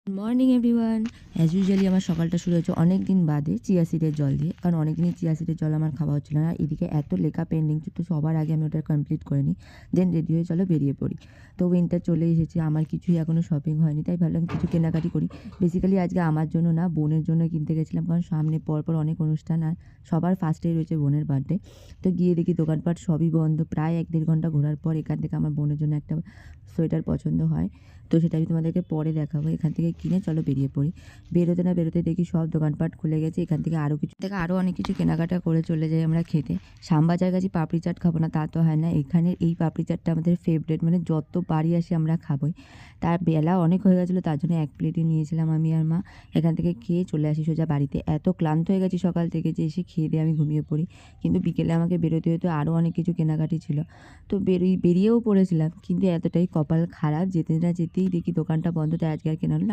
Good morning everyone. As usually আমার সকালটা শুরু হয়েছে অনেক দিন বাদে চিয়া সিডের জল দিয়ে, কারণ অনেক দিনই চিয়া সিডের জল আমার খাওয়া হচ্ছিল না। এদিকে এত লেখা পেন্ডিং, তো সবার আগে আমি ওটা কমপ্লিট করে নিই, দেন রেডি হয়ে চলো বেরিয়ে পড়ি। তো উইন্টার চলে এসেছে, আমার কিছুই এখনও শপিং হয়নি, তাই ভাবলাম কিছু কেনাকাটি করি। বেসিক্যালি আজকে আমার জন্য না, বোনের জন্য কিনতে গেছিলাম, কারণ সামনে পরপর অনেক অনুষ্ঠান, আর সবার ফার্স্টেই রয়েছে বোনের বার্থডে। তো গিয়ে দেখি দোকানপাট সবই বন্ধ। প্রায় 1-1.5 ঘন্টা ঘোরার পর এখান থেকে আমার বোনের জন্য একটা সোয়েটার পছন্দ হয়, তো সেটা আমি তোমাদেরকে পরে দেখাবো। এখান থেকে কিনে চলো বেরিয়ে পড়ি। বেরোতে না বেরোতে দেখি সব দোকানপাট খুলে গেছে। এখান থেকে আরও অনেক কিছু কেনাকাটা করে চলে যাই আমরা খেতে। শ্যামবাজার গেছি, পাপড়ি চাট খাবো না তা তো হয় না। এখানের এই পাপড়ি চাটটা আমাদের ফেভারিট, মানে যতবারই আসি আমরা খাবোই। তার বেলা অনেক হয়ে গেছিলো, তার জন্য 1 প্লেটই নিয়েছিলাম আমি আর মা। এখান থেকে খেয়ে চলে আসি সোজা বাড়িতে। এত ক্লান্ত হয়ে গেছি সকাল থেকে যে এসে খেয়ে দিয়ে আমি ঘুমিয়ে পড়ি। কিন্তু বিকেলে আমাকে বেরোতে হতো, আরও অনেক কিছু কেনাকাটি ছিল। তো বেরিয়েও পড়েছিলাম, কিন্তু এতটাই কপাল খারাপ, যেতে না যেতেই দেখি দোকানটা বন্ধ, তাই আজকে আর কেনা হলো না।